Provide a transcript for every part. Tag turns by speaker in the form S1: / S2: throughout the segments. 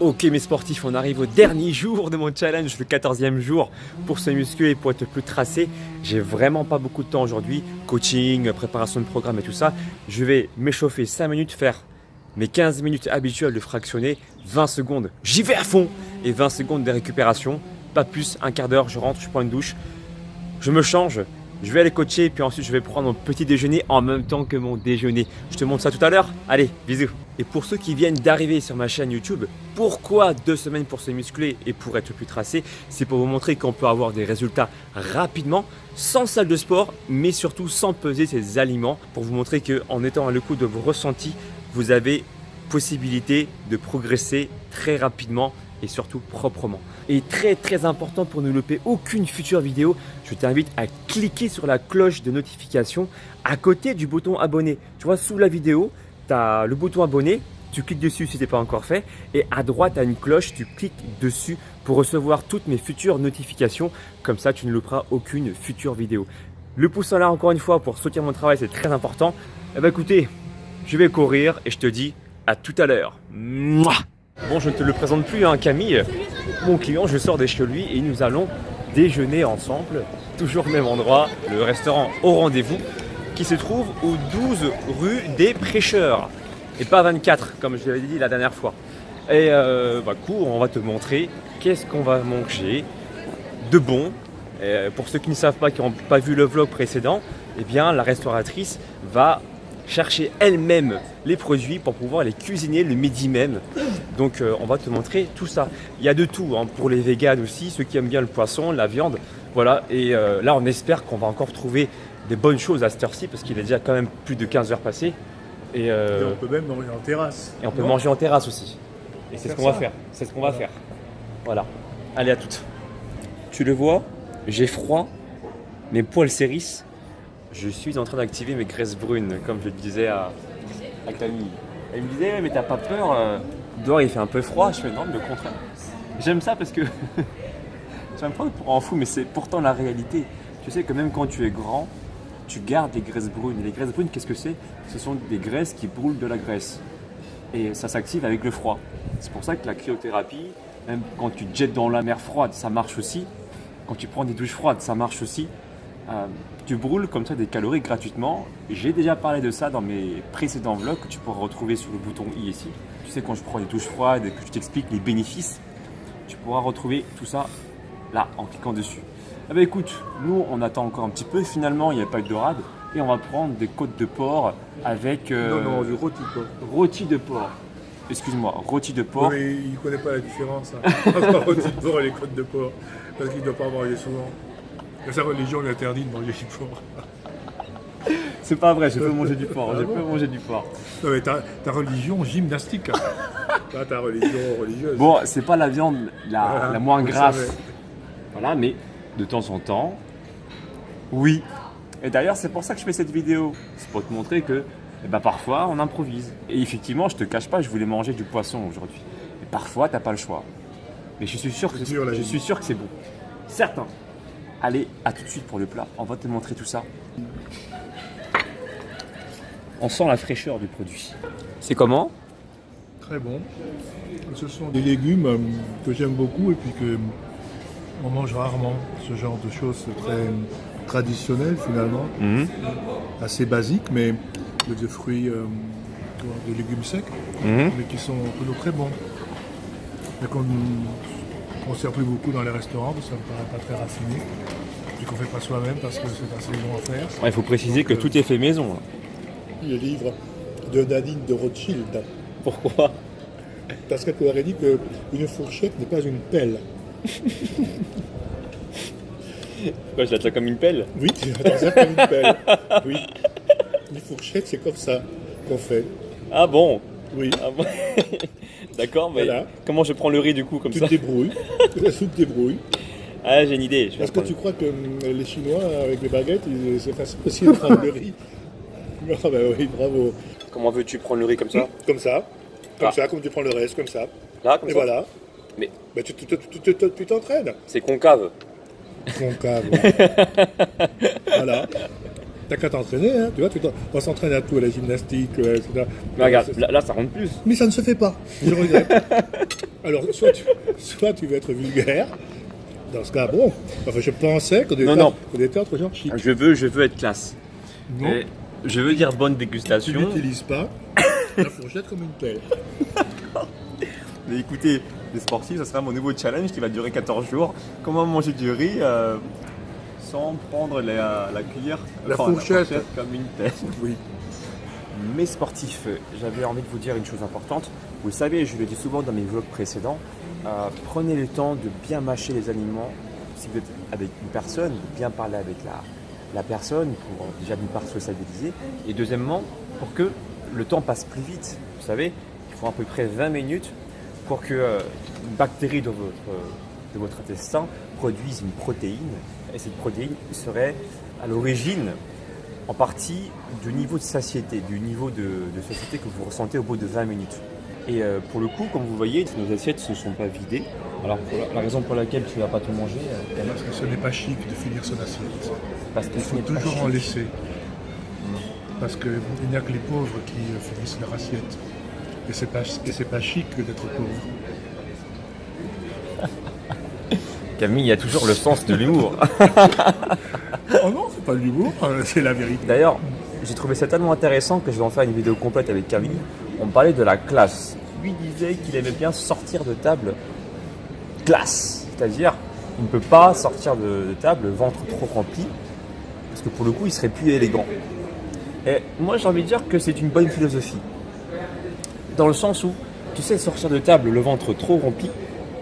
S1: Ok mes sportifs, on arrive au dernier jour de mon challenge, le 14e jour pour se muscler et pour être plus tracé. J'ai vraiment pas beaucoup de temps aujourd'hui, coaching, préparation de programme et tout ça. Je vais m'échauffer 5 minutes, faire mes 15 minutes habituelles de fractionner, 20 secondes, j'y vais à fond et 20 secondes de récupération, pas plus, un quart d'heure, je rentre, je prends une douche, je me change. Je vais aller coacher puis ensuite je vais prendre mon petit déjeuner en même temps que mon déjeuner. Je te montre ça tout à l'heure. Allez, bisous. Et pour ceux qui viennent d'arriver sur ma chaîne YouTube, pourquoi 2 semaines pour se muscler et pour être plus tracé? C'est pour vous montrer qu'on peut avoir des résultats rapidement, sans salle de sport, mais surtout sans peser ses aliments. Pour vous montrer qu'en étant à l'écoute de vos ressentis, vous avez possibilité de progresser très rapidement et surtout proprement. Et très important pour ne louper aucune future vidéo, je t'invite à cliquer sur la cloche de notification à côté du bouton abonné. Tu vois, sous la vidéo, tu as le bouton abonné, tu cliques dessus si ce n'est pas encore fait et à droite, tu as une cloche, tu cliques dessus pour recevoir toutes mes futures notifications. Comme ça, tu ne louperas aucune future vidéo. Le pouce en l'air encore une fois pour soutenir mon travail, c'est très important. Eh bien écoutez, je vais courir et je te dis à tout à l'heure. Bon, je ne te le présente plus, hein, Camille, mon client, je sors de chez lui et nous allons déjeuner ensemble, toujours au même endroit, le restaurant Au Rendez-vous, qui se trouve au 12 rue des Prêcheurs, et pas 24, comme je l'avais dit la dernière fois. Et cours, on va te montrer qu'est-ce qu'on va manger de bon. Et pour ceux qui ne savent pas, qui n'ont pas vu le vlog précédent, eh bien, la restauratrice va chercher elle-même les produits pour pouvoir les cuisiner le midi même. Donc on va te montrer tout ça. Il y a de tout, hein, pour les véganes aussi, ceux qui aiment bien le poisson, la viande. Voilà, et là on espère qu'on va encore trouver des bonnes choses à cette heure-ci parce qu'il est déjà quand même plus de 15 heures passées. Et
S2: on peut même manger en terrasse.
S1: Et on peut manger en terrasse aussi. Et c'est ce qu'on va faire. C'est ce qu'on va faire. Voilà. Allez, à toutes. Tu le vois, j'ai froid, mes poils s'hérissent. Je suis en train d'activer mes graisses brunes, comme je le disais à Camille. Elle me disait, mais t'as pas peur, dehors il fait un peu froid. Je fais non, le contraire. J'aime ça parce que ça me prend pour en fou, mais c'est pourtant la réalité. Tu sais que même quand tu es grand, tu gardes les graisses brunes. Et les graisses brunes, qu'est-ce que c'est? Ce sont des graisses qui brûlent de la graisse. Et ça s'active avec le froid. C'est pour ça que la cryothérapie, même quand tu te jettes dans la mer froide, ça marche aussi. Quand tu prends des douches froides, ça marche aussi. Tu brûles comme ça des calories gratuitement. J'ai déjà parlé de ça dans mes précédents vlogs que tu pourras retrouver sur le bouton i ici. Tu sais, quand je prends des douches froides et que je t'explique les bénéfices, tu pourras retrouver tout ça là en cliquant dessus. Eh bien écoute, nous on attend encore un petit peu. Finalement, il n'y a pas eu de dorade et on va prendre des côtes de porc avec
S2: Non, du rôti quoi.
S1: Rôti de porc. Excuse-moi, rôti de porc.
S2: Oui, mais il ne connaît pas la différence hein, entre rôti de porc et les côtes de porc parce qu'il ne doit pas en manger souvent. Et sa religion lui interdit de manger du porc.
S1: C'est pas vrai, je peux manger du porc. Je peux manger du porc.
S2: Non mais ta religion gymnastique. Hein. Pas ta religion religieuse.
S1: Bon, c'est pas la viande la moins grasse.
S2: Savez.
S1: Voilà, mais de temps en temps, oui. Et d'ailleurs, c'est pour ça que je fais cette vidéo. C'est pour te montrer que parfois, on improvise. Et effectivement, je te cache pas, je voulais manger du poisson aujourd'hui. Et parfois, t'as pas le choix. Mais je suis sûr que c'est bon. Certain. Allez, à tout de suite pour le plat. On va te montrer tout ça. On sent la fraîcheur du produit. C'est comment?
S2: Très bon. Ce sont des légumes que j'aime beaucoup et puis que on mange rarement. Ce genre de choses très traditionnelles finalement. Assez basiques, mais des fruits, des légumes secs, mais qui sont toujours très bons. Et qu'on ne sert plus beaucoup dans les restaurants, parce que ça ne me paraît pas très raffiné. Et qu'on ne fait pas soi-même parce que c'est assez long à faire.
S1: Ouais, il faut préciser que tout est fait maison. Là.
S2: Le livre de Nadine de Rothschild.
S1: Pourquoi?
S2: Parce qu'elle aurait dit qu'une fourchette n'est pas une pelle.
S1: Pourquoi je la tiens comme une pelle?
S2: Oui, tu attends ça comme une pelle. Oui. Une fourchette, c'est comme ça qu'on fait.
S1: Ah bon?
S2: Oui.
S1: Ah bon. D'accord, mais
S2: voilà.
S1: Comment je prends le riz du coup comme ça?
S2: Tu te débrouilles.
S1: Ah, j'ai une idée.
S2: Parce que tu crois que les Chinois, avec les baguettes, c'est facile aussi de prendre le riz. Ah ben oui, bravo.
S1: Comment veux-tu prendre le riz comme ça?
S2: Comme ça. Comme ça, comme tu prends le reste, comme ça.
S1: Là, comme
S2: et
S1: ça.
S2: Et voilà.
S1: Mais
S2: tu t'entraînes.
S1: C'est concave.
S2: Concave. Oui. Voilà. t'as qu'à t'entraîner, hein, tu vois, on s'entraîne à tout, à la gymnastique, etc.
S1: Mais regarde, là, ça rentre plus.
S2: Mais ça ne se fait pas, je regrette. Alors, soit tu veux être vulgaire, dans ce cas, bon, enfin, je pensais qu'on était entre gens chics.
S1: Je veux être classe.
S2: Non,
S1: Et je veux dire bonne
S2: tu
S1: dégustation.
S2: n'utilises pas la fourchette comme une pelle.
S1: Mais écoutez, les sportifs, ça sera mon nouveau challenge qui va durer 14 jours. Comment manger du riz sans prendre la cuillère,
S2: La fourchette
S1: comme une pelle.
S2: Oui.
S1: Mes sportifs, j'avais envie de vous dire une chose importante. Vous le savez, je le dis souvent dans mes vlogs précédents, prenez le temps de bien mâcher les aliments. Si vous êtes avec une personne, de bien parler avec la personne pour déjà d'une part sociabiliser et deuxièmement pour que le temps passe plus vite. Vous savez, il faut à peu près 20 minutes pour que une bactérie de votre intestin produise une protéine et cette protéine serait à l'origine en partie du niveau de satiété, du niveau de satiété que vous ressentez au bout de 20 minutes. Et pour le coup, comme vous voyez, nos assiettes ne se sont pas vidées. Alors la raison pour laquelle tu ne vas pas tout manger,
S2: Parce que ce n'est pas chic de finir son assiette.
S1: parce que
S2: Il
S1: ce
S2: faut
S1: n'est pas
S2: toujours en
S1: chic.
S2: laisser. Parce qu'il n'y a que les pauvres qui finissent leur assiette. Et c'est pas chic d'être pauvre.
S1: Camille, il y a toujours le sens de l'humour.
S2: Oh non, c'est pas de l'humour, c'est la vérité.
S1: D'ailleurs, j'ai trouvé ça tellement intéressant que je vais en faire une vidéo complète avec Camille. On parlait de la classe. Lui disait qu'il aimait bien sortir de table classe. C'est-à-dire, il ne peut pas sortir de table le ventre trop rempli. Parce que pour le coup, il serait plus élégant. Et moi, j'ai envie de dire que c'est une bonne philosophie. Dans le sens où tu sais sortir de table le ventre trop rempli,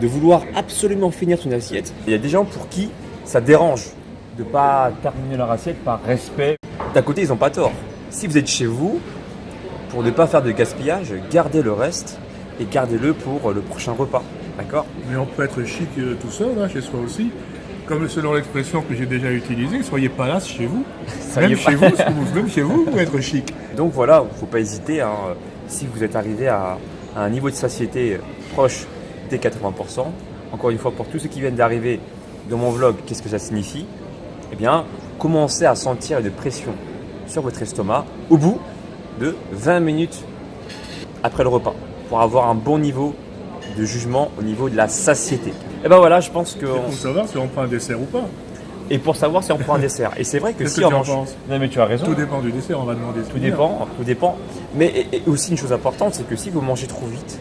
S1: de vouloir absolument finir ton assiette. Il y a des gens pour qui ça dérange de ne pas terminer leur assiette par respect. D'un côté, ils n'ont pas tort. Si vous êtes chez vous, pour ne pas faire de gaspillage, gardez le reste et gardez-le pour le prochain repas. D'accord?
S2: Mais on peut être chic tout seul, hein, chez soi aussi. Comme selon l'expression que j'ai déjà utilisée, soyez palace chez vous. Même chez vous, vous être chic.
S1: Donc voilà, il ne faut pas hésiter. Hein, si vous êtes arrivé à un niveau de satiété proche des 80%, encore une fois, pour tous ceux qui viennent d'arriver dans mon vlog, qu'est-ce que ça signifie? Eh bien, commencez à sentir une pression sur votre estomac au bout de 20 minutes après le repas pour avoir un bon niveau de jugement au niveau de la satiété. Et ben voilà, je pense que...
S2: C'est pour savoir si on prend un dessert ou pas.
S1: Et pour savoir si on prend un dessert. Et c'est vrai que
S2: Qu'est-ce
S1: si
S2: que
S1: on
S2: tu en
S1: mange...
S2: penses?
S1: Non mais tu as raison.
S2: Tout dépend du dessert, on va demander.
S1: Tout dépend. Mais et aussi une chose importante, c'est que si vous mangez trop vite,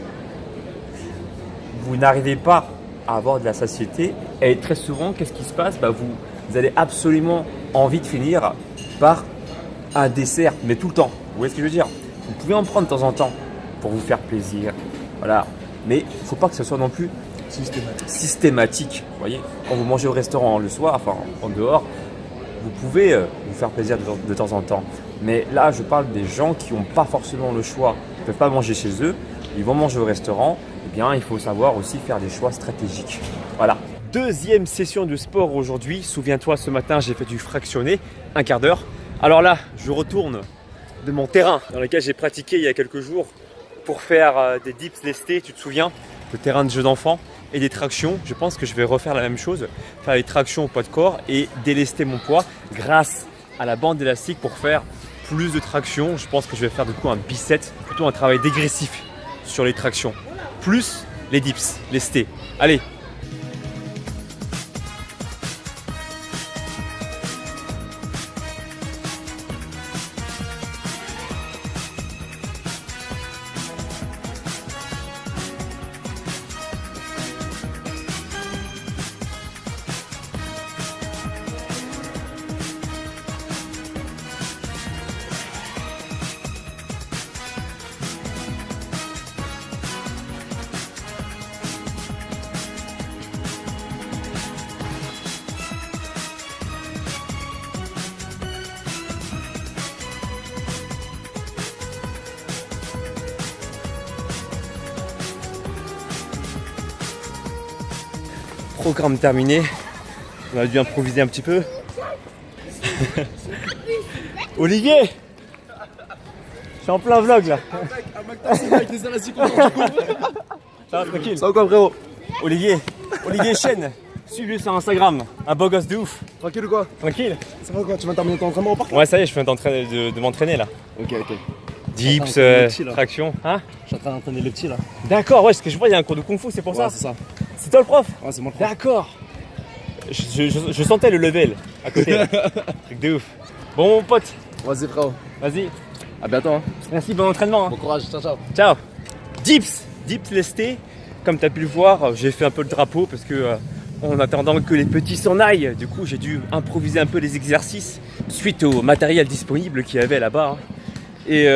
S1: vous n'arrivez pas à avoir de la satiété. Et très souvent, qu'est-ce qui se passe? Vous avez absolument envie de finir par un dessert, mais tout le temps. Vous voyez ce que je veux dire? Vous pouvez en prendre de temps en temps pour vous faire plaisir. Voilà. Mais il ne faut pas que ce soit non plus systématique. Vous voyez, quand vous mangez au restaurant le soir, enfin en dehors, vous pouvez vous faire plaisir de temps en temps. Mais là, je parle des gens qui n'ont pas forcément le choix, ils ne peuvent pas manger chez eux, ils vont manger au restaurant. Eh bien, il faut savoir aussi faire des choix stratégiques. Voilà. Deuxième session de sport aujourd'hui. Souviens-toi, ce matin, j'ai fait du fractionné, un quart d'heure. Alors là, je retourne de mon terrain dans lequel j'ai pratiqué il y a quelques jours pour faire des dips lestés, tu te souviens, le terrain de jeu d'enfant et des tractions. Je pense que je vais refaire la même chose, faire des tractions au poids de corps et délester mon poids grâce à la bande élastique pour faire plus de tractions. Je pense que je vais faire du coup un bicep, plutôt un travail dégressif sur les tractions, plus les dips lestés. Allez! Programme terminé, on a dû improviser un petit peu. Olivier, je suis en plein vlog là. Ça va tranquille. Ça va quoi frérot? Olivier chaîne. Suivez-le sur Instagram, un beau gosse de ouf.
S3: Tranquille ou quoi?
S1: Tranquille.
S3: Ça va quoi? Tu vas terminer ton entraînement au parc?
S1: Ouais, ça y est, je viens de m'entraîner là.
S3: Ok.
S1: Dips,
S3: d'entraîner le petit, là.
S1: traction. Hein?
S3: Je suis en train d'entraîner le petit là.
S1: D'accord, ouais, ce que je vois, il y a un cours de kung fu, c'est pour ça.
S3: C'est ça.
S1: C'est toi le prof?
S3: Ouais, c'est moi le prof.
S1: D'accord. Je sentais le level à côté. Là. Truc de ouf. Bon, mon pote,
S3: Vas-y frérot.
S1: vas-y.
S3: À bientôt. Hein.
S1: Merci, bon entraînement. Hein.
S3: Bon courage. Ciao ciao.
S1: Ciao. Dips lesté. Comme tu as pu le voir, j'ai fait un peu le drapeau parce que en attendant que les petits s'en aillent, du coup j'ai dû improviser un peu les exercices suite au matériel disponible qu'il y avait là-bas. Hein. Et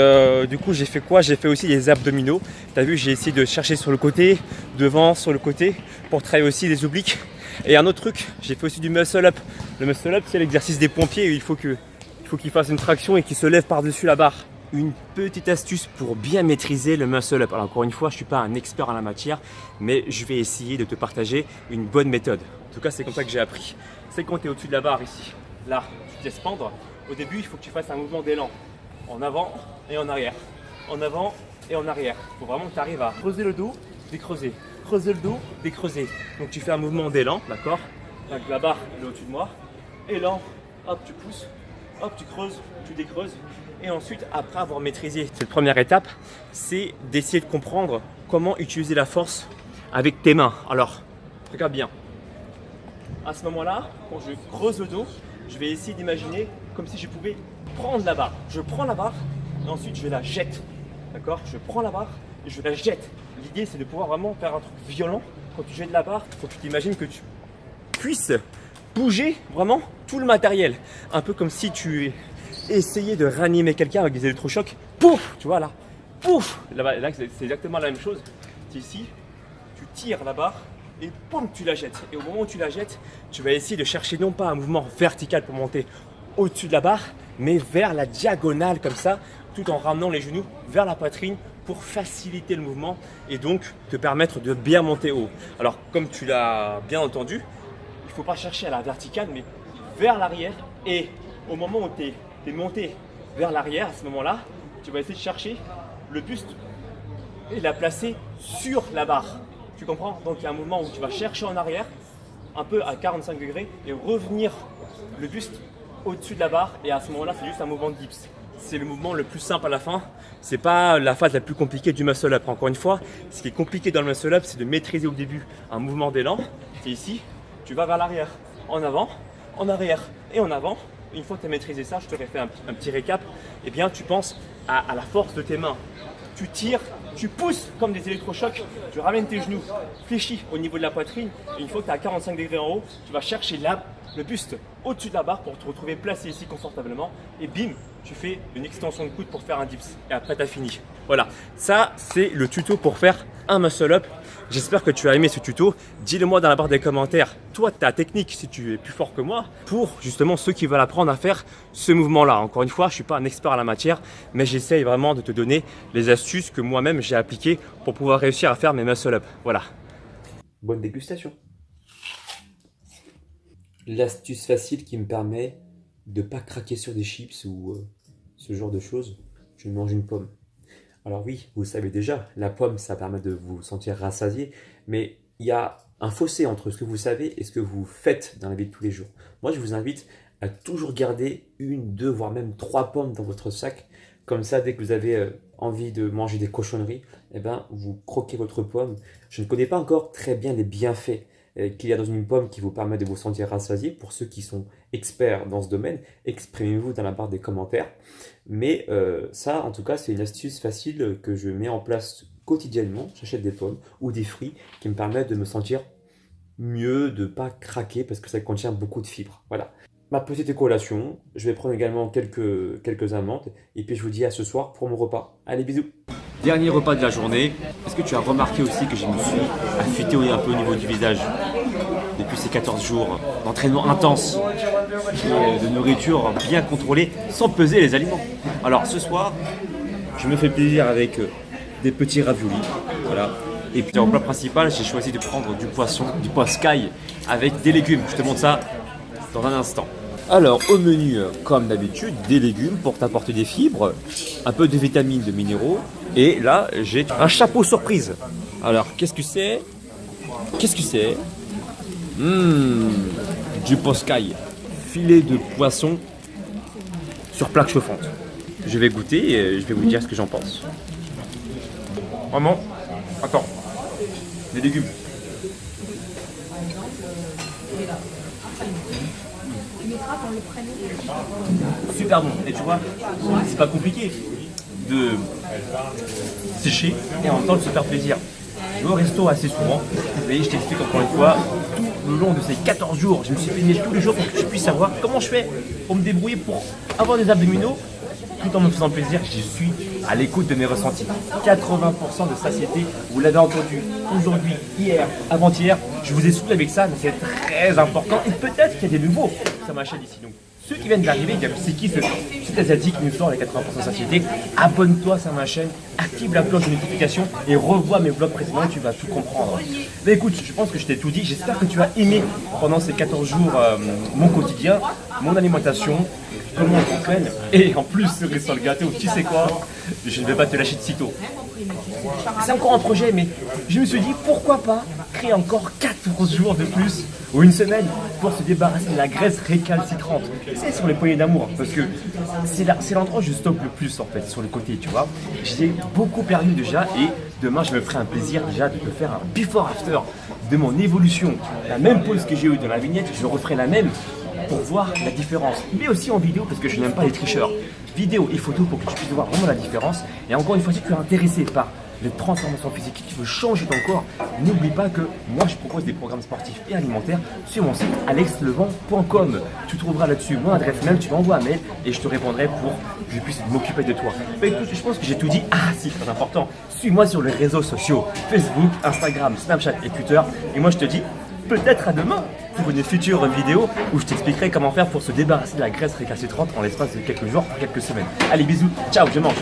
S1: du coup j'ai fait quoi? J'ai fait aussi les abdominaux. Tu as vu, j'ai essayé de chercher sur le côté, devant, sur le côté, pour travailler aussi les obliques. Et un autre truc, j'ai fait aussi du muscle up. Le muscle up, c'est l'exercice des pompiers. Il faut qu'il fasse une traction et qu'il se lève par-dessus la barre. Une petite astuce pour bien maîtriser le muscle up. Alors encore une fois, je ne suis pas un expert en la matière, mais je vais essayer de te partager une bonne méthode. En tout cas, c'est comme ça que j'ai appris. C'est quand tu es au-dessus de la barre ici. Là, tu te laisses pendre. Au début, il faut que tu fasses un mouvement d'élan. En avant et en arrière. En avant et en arrière. Il faut vraiment que tu arrives à creuser le dos, décreuser. Creuser le dos, décreuser. Donc tu fais un mouvement d'élan, d'accord? Donc la barre est au-dessus de moi. Élan, hop, tu pousses. Hop, tu creuses, tu décreuses. Et ensuite, après avoir maîtrisé cette première étape, c'est d'essayer de comprendre comment utiliser la force avec tes mains. Alors, regarde bien. À ce moment-là, quand je creuse le dos, je vais essayer d'imaginer comme si je pouvais prendre la barre. Je prends la barre et ensuite je la jette. D'accord? Je prends la barre et je la jette. L'idée, c'est de pouvoir vraiment faire un truc violent. Quand tu jettes la barre, il faut que tu t'imagines que tu puisses bouger vraiment tout le matériel. Un peu comme si tu essayais de ranimer quelqu'un avec des électrochocs. Pouf! Tu vois là. Pouf! Là c'est exactement la même chose. Tu es ici, tu tires la barre et poum, tu la jettes. Et au moment où tu la jettes, tu vas essayer de chercher non pas un mouvement vertical pour monter au-dessus de la barre, mais vers la diagonale comme ça, tout en ramenant les genoux vers la poitrine pour faciliter le mouvement et donc te permettre de bien monter haut. Alors comme tu l'as bien entendu, il ne faut pas chercher à la verticale mais vers l'arrière et au moment où tu es monté vers l'arrière, à ce moment-là, tu vas essayer de chercher le buste et la placer sur la barre. Tu comprends? Donc il y a un mouvement où tu vas chercher en arrière, un peu à 45 degrés et revenir le buste au-dessus de la barre et à ce moment-là, c'est juste un mouvement de dips. C'est le mouvement le plus simple à la fin. C'est pas la phase la plus compliquée du muscle up. Encore une fois, ce qui est compliqué dans le muscle up, c'est de maîtriser au début un mouvement d'élan. C'est ici, tu vas vers l'arrière, en avant, en arrière et en avant. Une fois que tu as maîtrisé ça, je te refais un petit récap. Eh bien, tu penses à la force de tes mains. Tu tires, tu pousses comme des électrochocs, tu ramènes tes genoux fléchis au niveau de la poitrine. Et une fois que tu es à 45 degrés en haut, tu vas chercher le buste au-dessus de la barre pour te retrouver placé ici confortablement. Et bim, tu fais une extension de coude pour faire un dips. Et après, tu as fini. Voilà, ça c'est le tuto pour faire un muscle up. J'espère que tu as aimé ce tuto. Dis-le moi dans la barre des commentaires, toi ta technique si tu es plus fort que moi, pour justement ceux qui veulent apprendre à faire ce mouvement-là. Encore une fois, je ne suis pas un expert à la matière, mais j'essaye vraiment de te donner les astuces que moi-même j'ai appliquées pour pouvoir réussir à faire mes muscle up. Voilà. Bonne dégustation. L'astuce facile qui me permet de ne pas craquer sur des chips ou ce genre de choses, je mange une pomme. Alors oui, vous le savez déjà, la pomme, ça permet de vous sentir rassasié, mais il y a un fossé entre ce que vous savez et ce que vous faites dans la vie de tous les jours. Moi, je vous invite à toujours garder 1, 2, voire même 3 pommes dans votre sac. Comme ça, dès que vous avez envie de manger des cochonneries, eh ben, vous croquez votre pomme. Je ne connais pas encore très bien les bienfaits qu'il y a dans une pomme qui vous permet de vous sentir rassasié. Pour ceux qui sont experts dans ce domaine, exprimez-vous dans la barre des commentaires. Mais ça, en tout cas, c'est une astuce facile que je mets en place quotidiennement. J'achète des pommes ou des fruits qui me permettent de me sentir mieux, de ne pas craquer parce que ça contient beaucoup de fibres. Voilà. Ma petite collation, je vais prendre également quelques amandes et puis je vous dis à ce soir pour mon repas. Allez, bisous! Dernier repas de la journée. Est-ce que tu as remarqué aussi que je me suis affûté un peu au niveau du visage depuis ces 14 jours d'entraînement intense et de nourriture bien contrôlée sans peser les aliments? Alors ce soir, je me fais plaisir avec des petits raviolis. Voilà. Et puis en plat principal, j'ai choisi de prendre du poisson sky avec des légumes. Je te montre ça dans un instant. Alors au menu, comme d'habitude, des légumes pour t'apporter des fibres, un peu de vitamines, de minéraux. Et là, j'ai un chapeau surprise. Alors qu'est-ce que c'est? Qu'est-ce que c'est? Du poscaille, filet de poisson sur plaque chauffante. Je vais goûter et je vais vous dire ce que j'en pense. Vraiment, attends, les légumes. Super bon, et tu vois, c'est pas compliqué de sécher et en même temps de se faire plaisir. Je vais au resto assez souvent, mais je t'explique encore une fois, tout le long de ces 14 jours, je me suis filmé tous les jours pour que je puisse savoir comment je fais pour me débrouiller pour avoir des abdominaux tout en me faisant plaisir. Je suis à l'écoute de mes ressentis. 80% de satiété, vous l'avez entendu aujourd'hui, hier, avant-hier, je vous ai saoulé avec ça, mais c'est très important et peut-être qu'il y a des nouveaux sur ma chaîne ici. Donc, ceux qui viennent d'arriver, ils disent c'est qui ce petit asiatique qui nous sort les 80% de satiété. Abonne-toi sur ma chaîne, active la cloche de notification et revois mes vlogs précédents et tu vas tout comprendre. Mais écoute, je pense que je t'ai tout dit. J'espère que tu as aimé pendant ces 14 jours mon quotidien, mon alimentation, comment je m'entraîne. Et en plus, cerise sur le gâteau, tu sais quoi? Je ne vais pas te lâcher de sitôt. C'est encore un projet, mais je me suis dit pourquoi pas créer encore 14 jours de plus ou une semaine pour se débarrasser de la graisse récalcitrante. C'est sur les poignées d'amour, parce que c'est l'endroit où je stocke le plus en fait, sur le côté, tu vois. J'ai beaucoup perdu déjà et demain je me ferai un plaisir déjà de te faire un before after de mon évolution. La même pause que j'ai eue dans la vignette, je referai la même pour voir la différence, mais aussi en vidéo parce que je n'aime pas les tricheurs. Vidéo et photo pour que tu puisses voir vraiment la différence. Et encore une fois, si tu es intéressé par les transformations physiques, si tu veux changer ton corps, n'oublie pas que moi je propose des programmes sportifs et alimentaires sur mon site alexlevent.com. Tu trouveras là-dessus mon adresse mail, tu m'envoies un mail et je te répondrai pour que je puisse m'occuper de toi. Mais écoute, je pense que j'ai tout dit. Ah si, très important, suis-moi sur les réseaux sociaux, Facebook, Instagram, Snapchat et Twitter. Et moi je te dis peut-être à demain pour une future vidéo où je t'expliquerai comment faire pour se débarrasser de la graisse récalcitrante en l'espace de quelques jours, quelques semaines. Allez, bisous, ciao, je mange.